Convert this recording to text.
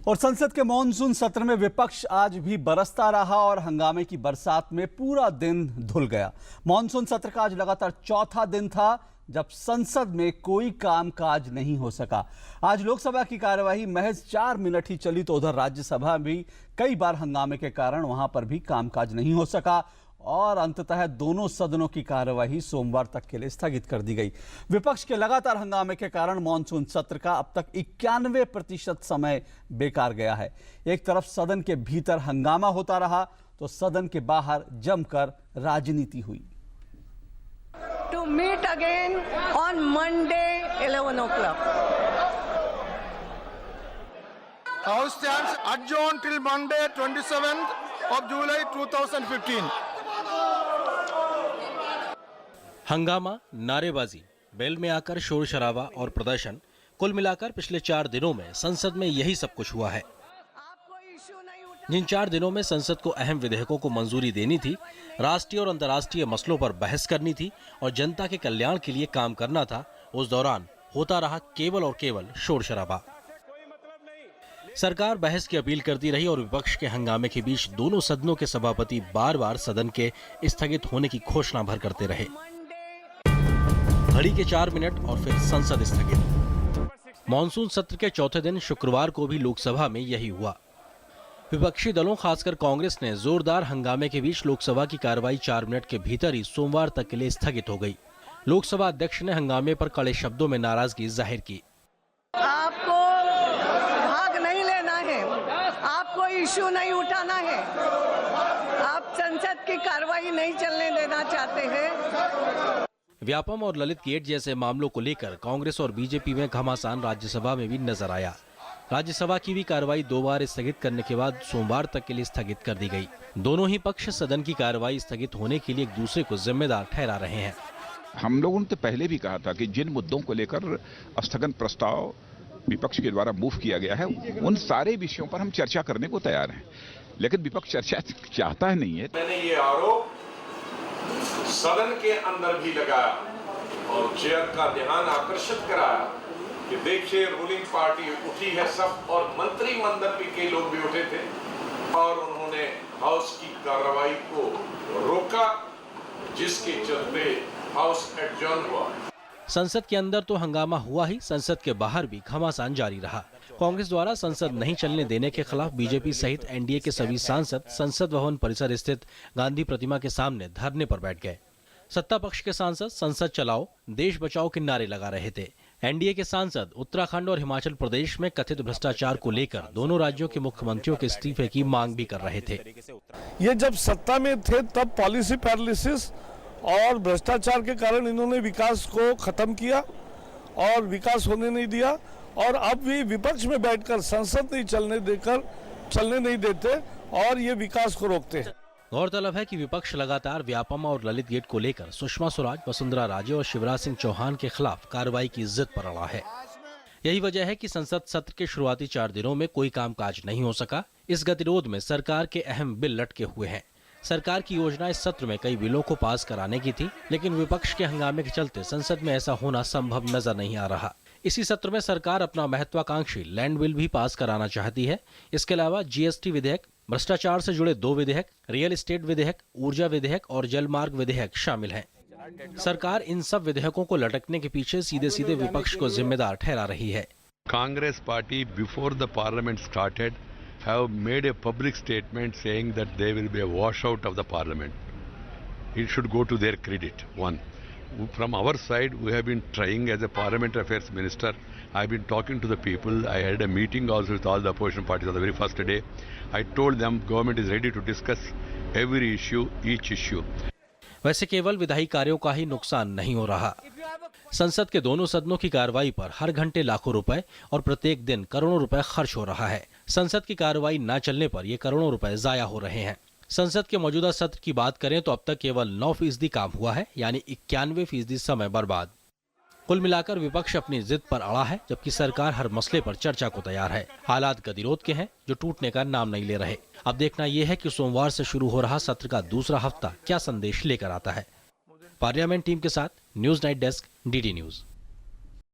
और संसद के मॉनसून सत्र में विपक्ष आज भी बरसता रहा और हंगामे की बरसात में पूरा दिन धुल गया। मॉनसून सत्र का आज लगातार चौथा दिन था जब संसद में कोई कामकाज नहीं हो सका। आज लोकसभा की कार्यवाही महज 4 मिनट ही चली तो उधर राज्यसभा भी कई बार हंगामे के कारण वहां पर भी कामकाज नहीं हो सका और अंततः दोनों सदनों की कार्यवाही सोमवार तक के लिए स्थगित कर दी गई। विपक्ष के लगातार हंगामे के कारण मॉनसून सत्र का अब तक 91% समय बेकार गया है। एक तरफ सदन के भीतर हंगामा होता रहा तो सदन के बाहर जमकर राजनीति हुई। To meet again on Monday 11 o'clock. House stands adjourned till Monday 27th of July 2015. हंगामा, नारेबाजी, बेल में आकर शोर शराबा और प्रदर्शन, कुल मिलाकर पिछले 4 दिनों में संसद में यही सब कुछ हुआ है। जिन 4 दिनों में संसद को अहम विधेयकों को मंजूरी देनी थी, राष्ट्रीय और अंतर्राष्ट्रीय मसलों पर बहस करनी थी और जनता के कल्याण के लिए काम करना था, उस दौरान होता रहा केवल और केवल शोर शराबा। सरकार बहस की अपील करती रही और विपक्ष के हंगामे के बीच दोनों सदनों के सभापति बार बार सदन के स्थगित होने की घोषणा भर करते रहे। घड़ी के 4 मिनट और फिर संसद स्थगित। मॉनसून सत्र के चौथे दिन शुक्रवार को भी लोकसभा में यही हुआ। विपक्षी दलों खासकर कांग्रेस ने जोरदार हंगामे के बीच लोकसभा की कार्रवाई 4 मिनट के भीतर ही सोमवार तक के लिए स्थगित हो गई। लोकसभा अध्यक्ष ने हंगामे पर कड़े शब्दों में नाराजगी जाहिर की। आपको भाग नहीं लेना है, आपको इश्यू नहीं उठाना है, आप संसद की कार्रवाई नहीं चलने देना चाहते हैं। व्यापम और ललित गेट जैसे मामलों को लेकर कांग्रेस और बीजेपी में घमासान राज्यसभा में भी नजर आया। राज्यसभा की भी कार्रवाई 2 बार स्थगित करने के बाद सोमवार तक के लिए स्थगित कर दी गई। दोनों ही पक्ष सदन की कार्रवाई स्थगित होने के लिए एक दूसरे को जिम्मेदार ठहरा रहे हैं। हम लोगों ने तो पहले भी कहा था कि जिन मुद्दों को लेकर स्थगन प्रस्ताव विपक्ष के द्वारा मूव किया गया है, उन सारे विषयों पर हम चर्चा करने को तैयार हैं, लेकिन विपक्ष चर्चा चाहता है नहीं है। मैंने ये आरोप सदन के अंदर भी लगाया और चेयर का ध्यान आकर्षित कराया कि देखिए रूलिंग पार्टी उठी है सब, और मंत्रिमंडल के लोग भी उठे थे और उन्होंने हाउस की कार्रवाई को रोका, जिसके चलते हाउस एडजर्न हुआ। संसद के अंदर तो हंगामा हुआ ही, संसद के बाहर भी घमासान जारी रहा। कांग्रेस द्वारा संसद नहीं चलने देने के खिलाफ बीजेपी सहित एनडीए के सभी सांसद संसद भवन परिसर स्थित गांधी प्रतिमा के सामने धरने पर बैठ गए। सत्ता पक्ष के सांसद संसद चलाओ, देश बचाओ के नारे लगा रहे थे। एनडीए के सांसद उत्तराखंड और हिमाचल प्रदेश में कथित भ्रष्टाचार को लेकर दोनों राज्यों के मुख्यमंत्रियों के इस्तीफे की मांग भी कर रहे थे। ये जब सत्ता में थे तब पॉलिसी पैरालिसिस और भ्रष्टाचार के कारण इन्होंने विकास को खत्म किया और विकास होने नहीं दिया, और अब भी विपक्ष में बैठकर संसद नहीं चलने नहीं देते और ये विकास को रोकते हैं। गौरतलब है कि विपक्ष लगातार व्यापम और ललित गेट को लेकर सुषमा स्वराज, वसुंधरा राजे और शिवराज सिंह चौहान के खिलाफ कार्रवाई की जिद पर अड़ा है। यही वजह है कि संसद सत्र के शुरुआती 4 दिनों में कोई कामकाज नहीं हो सका। इस गतिरोध में सरकार के अहम बिल लटके हुए हैं। सरकार की योजना इस सत्र में कई बिलों को पास कराने की थी, लेकिन विपक्ष के हंगामे के चलते संसद में ऐसा होना संभव नजर नहीं आ रहा। इसी सत्र में सरकार अपना महत्वाकांक्षी लैंड बिल भी पास कराना चाहती है। इसके अलावा जीएसटी विधेयक, भ्रष्टाचार से जुड़े 2 विधेयक, रियल एस्टेट विधेयक, ऊर्जा विधेयक और जलमार्ग विधेयक शामिल हैं। सरकार इन सब विधेयकों को लटकने के पीछे सीधे सीधे विपक्ष को जिम्मेदार ठहरा रही है। Congress party before the parliament started have made a public statement saying that there will be a washout of the parliament. It should go to their credit. One, from our side, we have been trying as a parliament affairs minister. I've been talking to the people. I had a meeting also with all the opposition parties on the very first day. I told them government is ready to discuss every issue, each issue. वैसे केवल विधायी कार्यों का ही नुकसान नहीं हो रहा। संसद के दोनों सदनों की कार्रवाई पर हर घंटे लाखों रुपए और प्रत्येक दिन करोड़ों रुपए खर्च हो रहा है। संसद की कार्रवाई न चलने पर ये करोड़ों रुपए जाया हो रहे हैं। संसद के मौजूदा सत्र की बात करें तो अब तक केवल 9% काम हुआ है, यानी 91% समय बर्बाद। कुल मिलाकर विपक्ष अपनी जिद पर अड़ा है, जबकि सरकार हर मसले पर चर्चा को तैयार है। हालात गतिरोध के हैं जो टूटने का नाम नहीं ले रहे। अब देखना यह है कि सोमवार से शुरू हो रहा सत्र का दूसरा हफ्ता क्या संदेश लेकर आता है। पार्लियामेंट टीम के साथ news night desk, DD news.